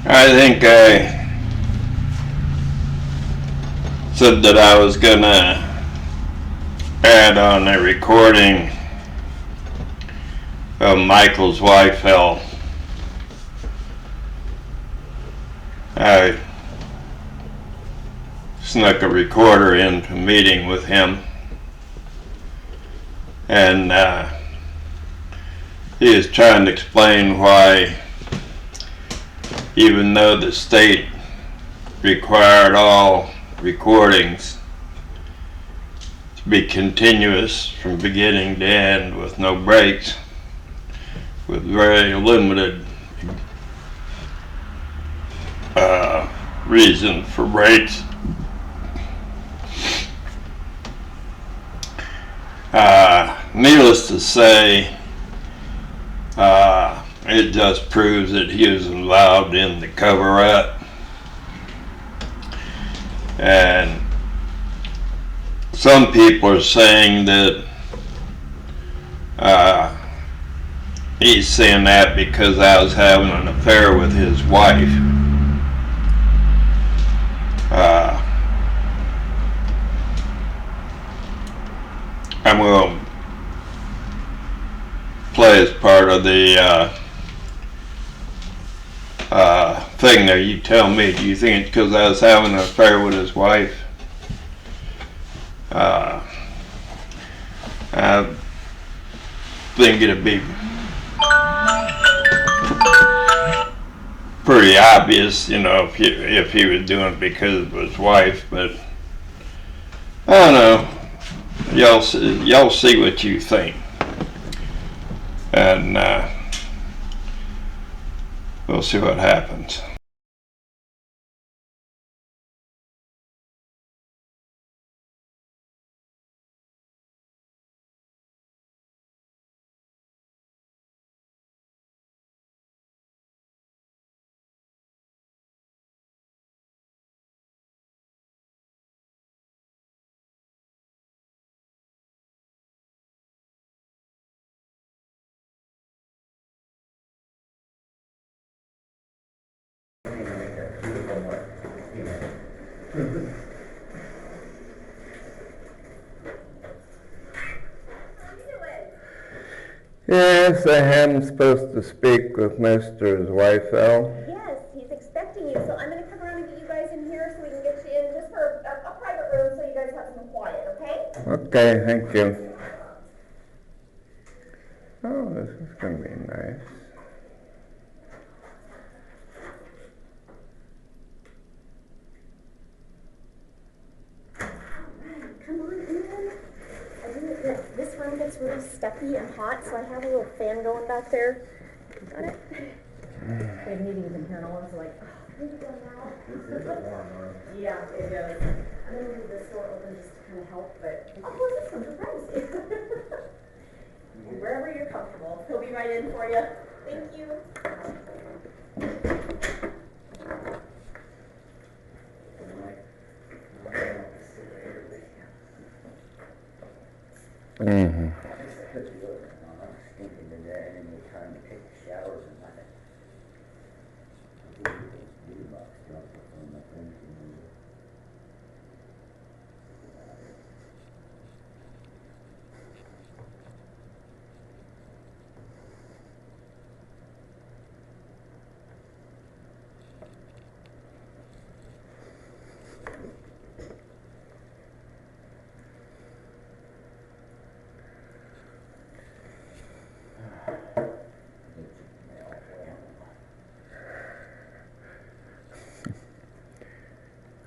I think I said that I was gonna add on a recording of Michael Zweifel. I snuck a recorder into a meeting with him, and he was trying to explain why, even though the state required all recordings to be continuous from beginning to end with no breaks, with very limited reason for breaks, needless to say, it just proves that he was involved in the cover-up. And some people are saying that he's saying that because I was having an affair with his wife. I'm going to play as part of the thing there. You tell me, do you think it's because I was having an affair with his wife? I think it'd be pretty obvious, if he was doing it because of his wife, but I don't know. Y'all see what you think, and we'll see what happens. Yes, I am supposed to speak with Mr. Zweifel. Yes, he's expecting you, so I'm going to come around and get you guys in here so we can get you in just for a private room so you guys have some quiet, okay? Okay, thank you. Oh, this is going to be nice. Come on in. This room gets really stuffy and hot, so I have a little fan going back there. Got it? We have meetings in here and all of us are like, oh, here we go now. Yeah, it does. I'm going to leave this door open just to kind of help, but oh, this one's privacy. Wherever you're comfortable. He'll be right in for you. Thank you. Mm-hmm.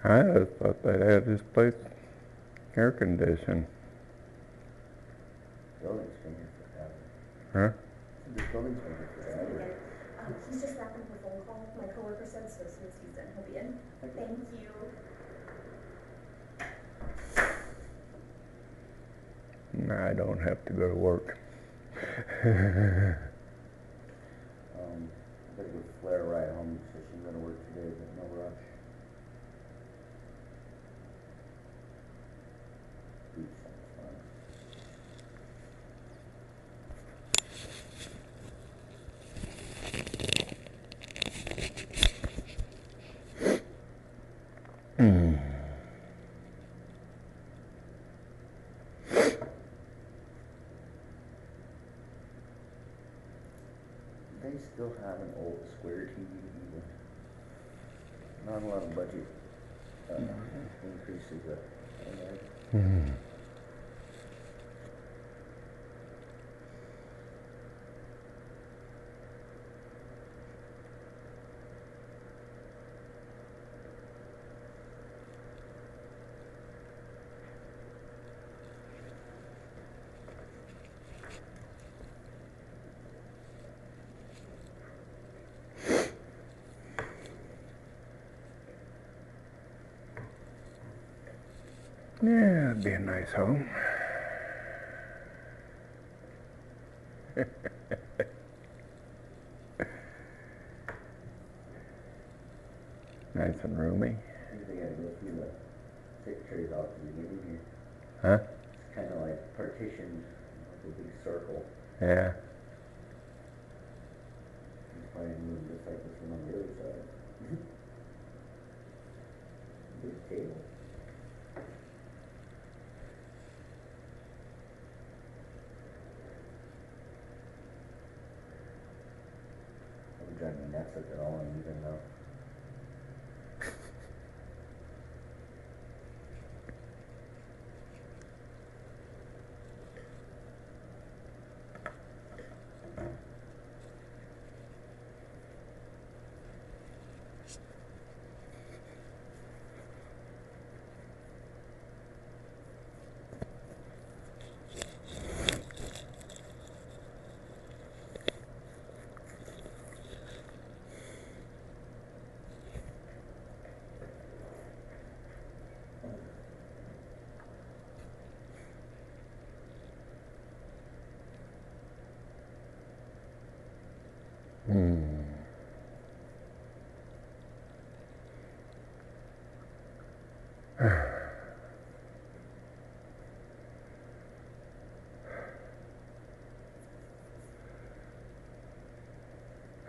I just thought they'd have this place air conditioned. Huh? He's just wrapping up a phone call. My coworker said so as soon as he's done, he'll be in. Thank you. I don't have to go to work. Better give Flair a ride home. She said she's going to work today, but no rush. They still have an old square TV with not a lot of budget increases in there. Yeah, it'd be a nice home. Nice and roomy. Usually gotta go through the pictures off the beginning here. Huh? It's kind of like partitioned, like a big circle. Yeah. It's probably moved just like this one on the other side. Big table. I'm driving me nuts if they're all uneven though.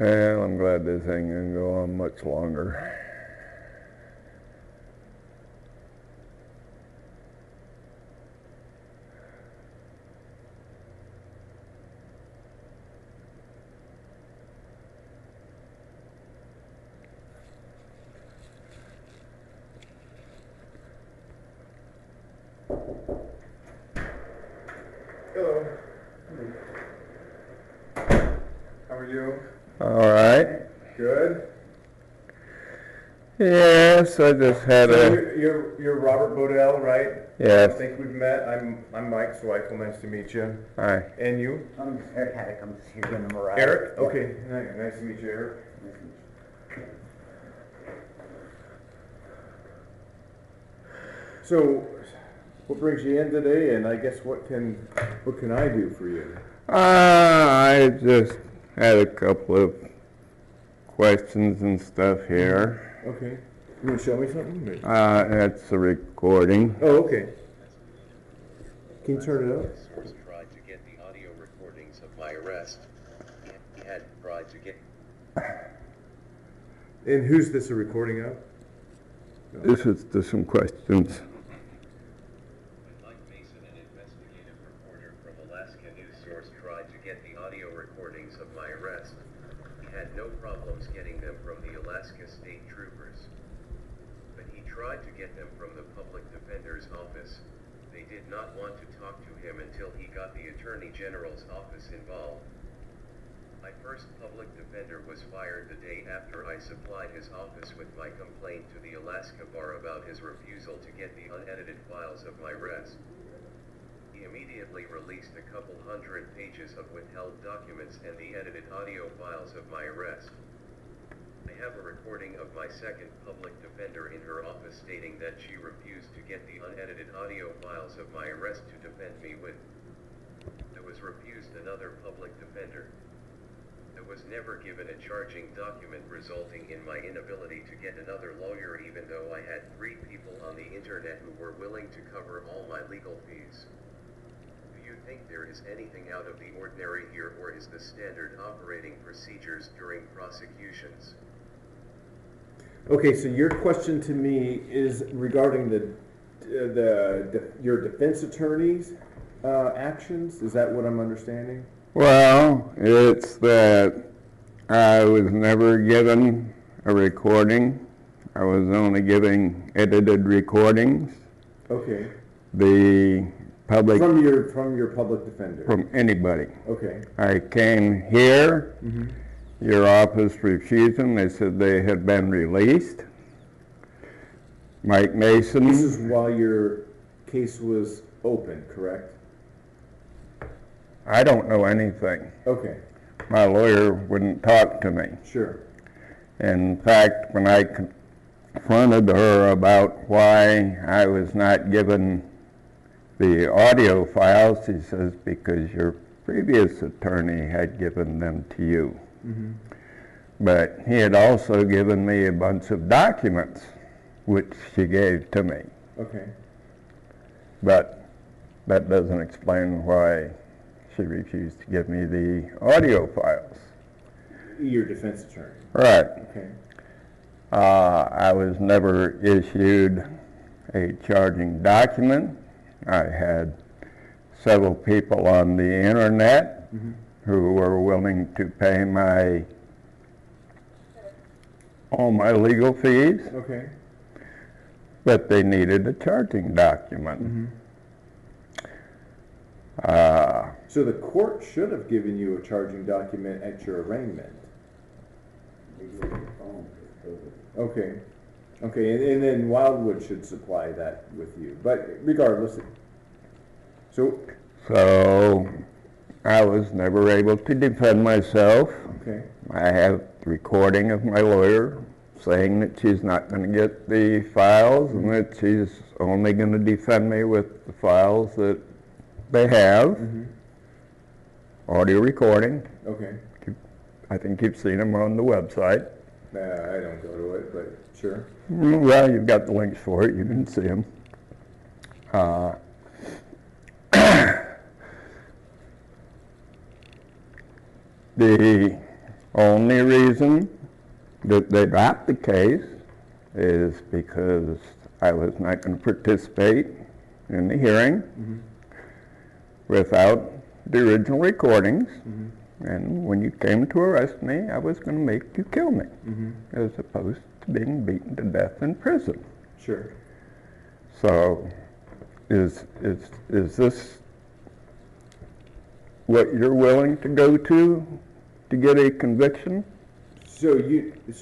Well, I'm glad this ain't gonna go on much longer. Hello. How are you? All right. Good. Yes, I just had So a. you're Robert Bodell, right? Yes. I think we've met. I'm Mike Zweifel. Nice to meet you. Hi. And you? I'm Eric Haddock. I'm just here giving them a ride. Eric? Yeah. Okay. Nice to meet you, Eric. Nice to meet you. So, what brings you in today? And I guess what can I do for you? I just had a couple of questions and stuff here. Okay. You want to show me something? That's a recording. Oh, okay. Can you turn it up? Source tried to get the audio recordings of my arrest. He had tried to get. And who's this a recording of? This is just some questions. When Mike Mason, an investigative reporter from Alaska News Source, tried to get the audio recordings of my arrest, he had no problems getting them from the Alaska State Troopers. But he tried to get them from the Public Defender's office. They did not want to talk to him until he got the Attorney General's office involved. My first public defender was fired the day after I supplied his office with my complaint to the Alaska Bar about his refusal to get the unedited files of my arrest. He immediately released a couple hundred pages of withheld documents and the edited audio files of my arrest. I have a recording of my second public defender in her office stating that she refused to get the unedited audio files of my arrest to defend me with. I was refused another public defender. I was never given a charging document resulting in my inability to get another lawyer even though I had 3 people on the internet who were willing to cover all my legal fees. Do you think there is anything out of the ordinary here, or is this standard operating procedures during prosecutions? Okay, so your question to me is regarding your defense attorney's actions? Is that what I'm understanding? Well, it's that I was never given a recording. I was only giving edited recordings. Okay. The public... From your public defender? From anybody. Okay. I came here. Your office refused them. They said they had been released. Mike Mason... This is while your case was open, correct? I don't know anything. Okay. My lawyer wouldn't talk to me. Sure. In fact, when I confronted her about why I was not given the audio files, she says, because your previous attorney had given them to you. But he had also given me a bunch of documents, which she gave to me. Okay. But that doesn't explain why she refused to give me the audio files. Your defense attorney? Right. Okay. I was never issued a charging document. I had several people on the internet who were willing to pay all my legal fees. Okay. But they needed a charging document. So the court should have given you a charging document at your arraignment. Okay. Okay, and then Wildwood should supply that with you. But regardless, so I was never able to defend myself. okay. I have the recording of my lawyer saying that she's not going to get the files and that she's only going to defend me with the files that they have. Audio recording. Okay. I think you've seen them on the website. I don't go to it, but sure. Well, you've got the links for it. You can see them. The only reason that they dropped the case is because I was not going to participate in the hearing without the original recordings. And when you came to arrest me, I was going to make you kill me, as opposed to being beaten to death in prison. Sure. So, is this what you're willing to go to get a conviction? So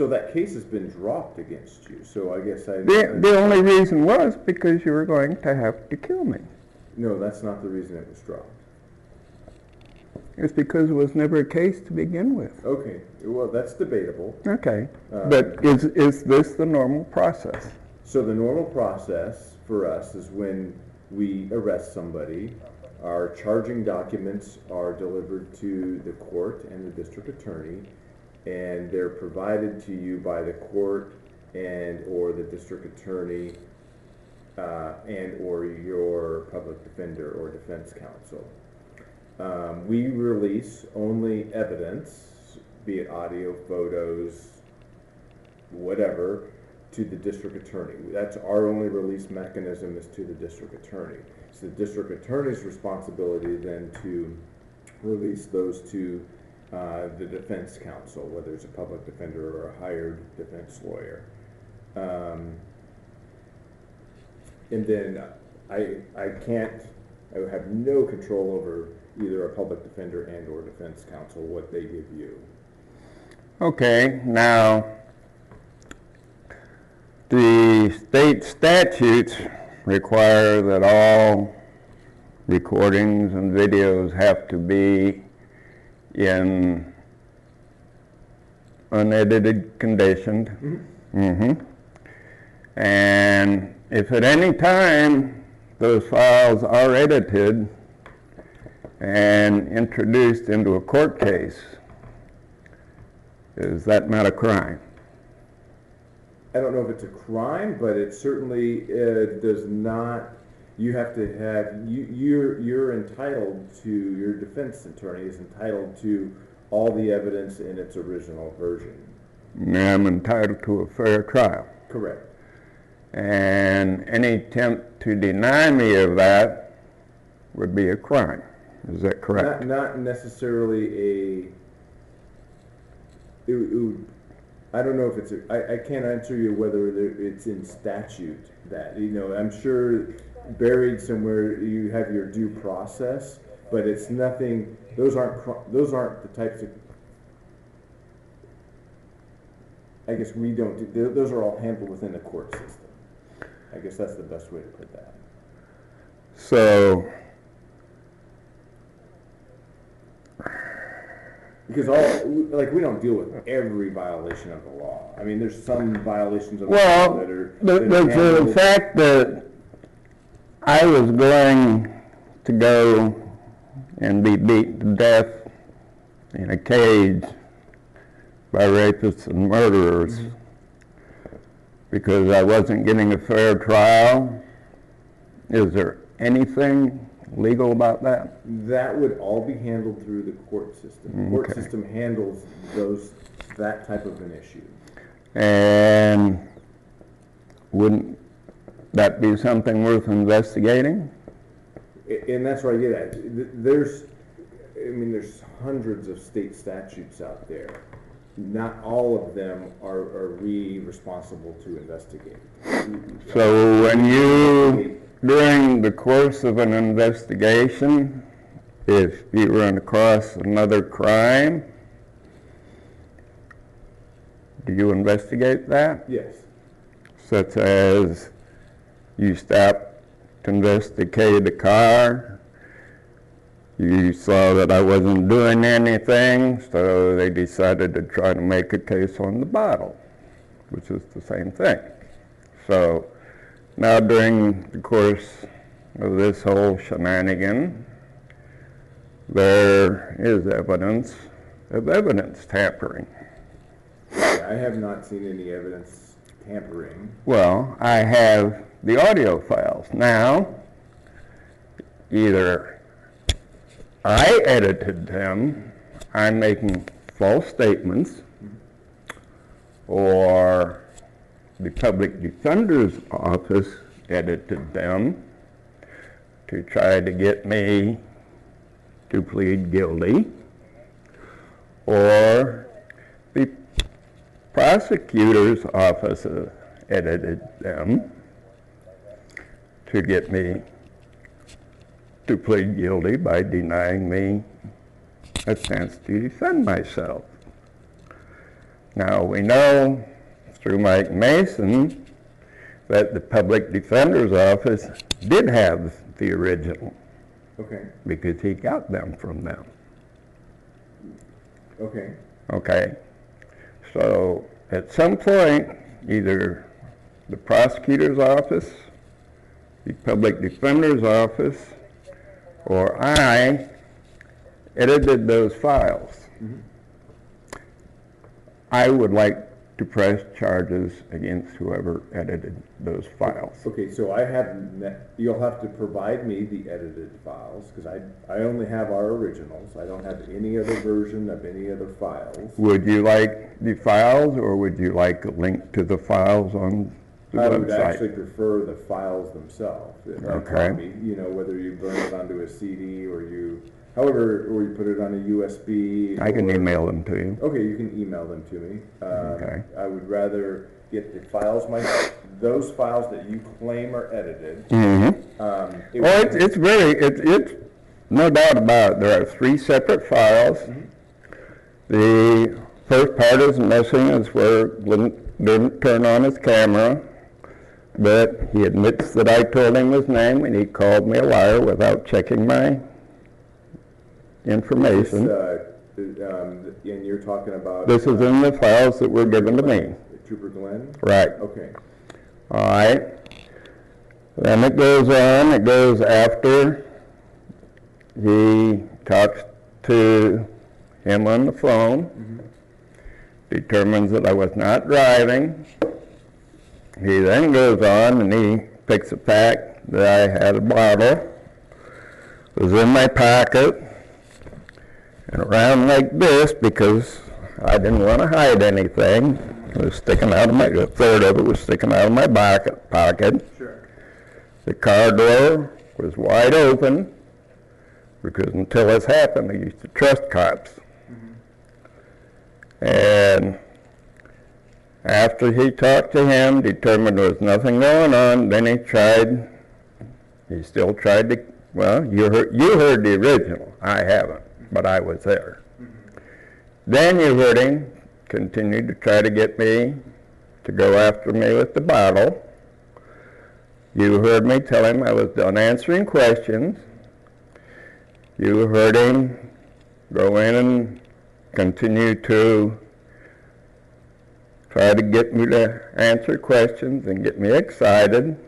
that case has been dropped against you. So I guess The only reason was because you were going to have to kill me. No, that's not the reason it was dropped. It's because it was never a case to begin with. Okay. Well, that's debatable. Okay. But is this the normal process? So the normal process for us is when we arrest somebody, our charging documents are delivered to the court and the district attorney, and they're provided to you by the court and or the district attorney and or your public defender or defense counsel. We release only evidence, be it audio, photos, whatever, to the district attorney. That's our only release mechanism, is to the district attorney. It's the district attorney's responsibility then to release those to the defense counsel, whether it's a public defender or a hired defense lawyer. And then I have no control over either a public defender and or defense counsel, what they give you. Okay, now the state statutes require that all recordings and videos have to be in unedited condition. And if at any time those files are edited and introduced into a court case, is that not a crime? I don't know if it's a crime, but it certainly does not. You have to have, you're entitled to, your defense attorney is entitled to all the evidence in its original version. I'm entitled to a fair trial. Correct. And any attempt to deny me of that would be a crime. Is that correct? Not necessarily it would, I don't know if it's I can't answer you whether it's in statute that, I'm sure buried somewhere you have your due process, but it's nothing, those aren't the types of, I guess we don't do, those are all handled within the court system. I guess that's the best way to put that. So, because we don't deal with every violation of the law. I mean, there's some violations of the well, law that are. the fact that I was going to go and be beaten to death in a cage by rapists and murderers because I wasn't getting a fair trial, is there anything legal about that? That would all be handled through the court system. The court system handles that type of an issue. And wouldn't that be something worth investigating? And that's where I get at. There's hundreds of state statutes out there. Not all of them are we responsible to investigate. So when you, during the course of an investigation, if you run across another crime, do you investigate that? Yes. Such as you stop to investigate a car, you saw that I wasn't doing anything, so they decided to try to make a case on the bottle, which is the same thing. So now during the course of this whole shenanigan, there is evidence of evidence tampering. I have not seen any evidence tampering. Well, I have the audio files. Now, either I edited them, I'm making false statements, or the public defender's office edited them to try to get me to plead guilty, or the prosecutor's office edited them to get me to plead guilty by denying me a chance to defend myself. Now we know through Mike Mason that the public defender's office did have the original. Okay. Because he got them from them. Okay. Okay. So at some point, either the prosecutor's office, the public defender's office, or I edited those files. Mm-hmm. I would like to press charges against whoever edited those files. Okay, so you'll have to provide me the edited files, because I only have our originals. I don't have any other version of any other files. Would you like the files, or would you like a link to the files on the I website? would actually prefer the files themselves. Okay. Whether you burn it onto a CD or you put it on a USB. I can email them to you. Okay, you can email them to me. Okay. I would rather get the files myself. Those files that you claim are edited. Mm-hmm. It's no doubt about it. There are 3 separate files. Mm-hmm. The first part is missing, is where Glenn didn't turn on his camera, but he admits that I told him his name and he called me a liar without checking my information. And you're talking about... This is in the files that were given to me. Trooper Glenn? Right. Okay. All right. Then it goes on. It goes after he talks to him on the phone, determines that I was not driving. He then goes on and he picks a fact that I had a bottle. It was in my pocket and around like this because I didn't want to hide anything. It was sticking out of my, a third of it was sticking out of my pocket. Sure. The car door was wide open, because until this happened, I used to trust cops. And after he talked to him, determined there was nothing going on, then he still tried to, well, you heard the original. I haven't, but I was there. Then you heard him continue to try to get me to go after me with the bottle. You heard me tell him I was done answering questions. You heard him go in and continue to try to get me to answer questions and get me excited.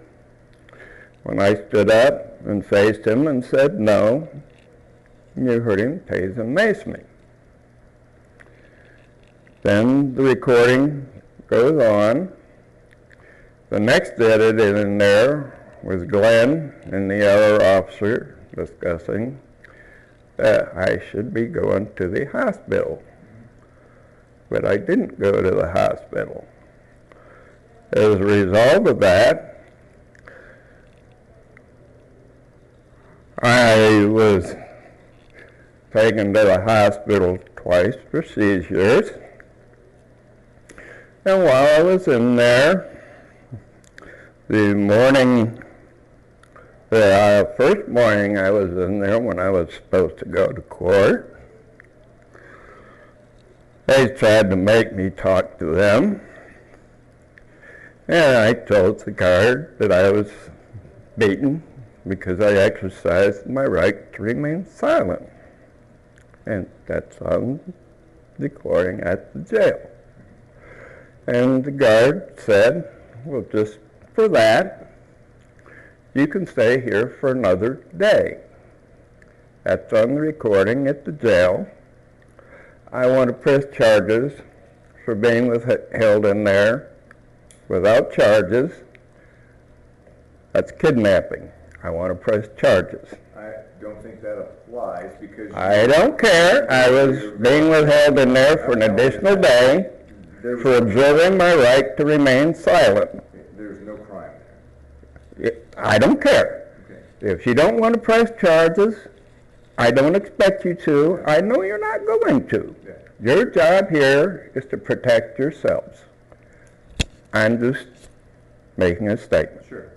When I stood up and faced him and said no, you heard him tase and mace me. Then the recording goes on. The next edit in there was Glenn and the other officer discussing that I should be going to the hospital. But I didn't go to the hospital. As a result of that, I was taken to the hospital twice for seizures. And while I was in there, the first morning I was in there when I was supposed to go to court, they tried to make me talk to them. And I told the guard that I was beaten because I exercised my right to remain silent. And that's on the recording at the jail. And the guard said, well, just for that, you can stay here for another day. That's on the recording at the jail. I want to press charges for being held in there without charges. That's kidnapping. I want to press charges. I don't think that applies because... I don't care. I was being withheld in there for an additional day for observing my right to remain silent. There's no crime there. I don't care. Okay. If you don't want to press charges, I don't expect you to. I know you're not going to. Yeah. Your job here is to protect yourselves. I'm just making a statement. Sure.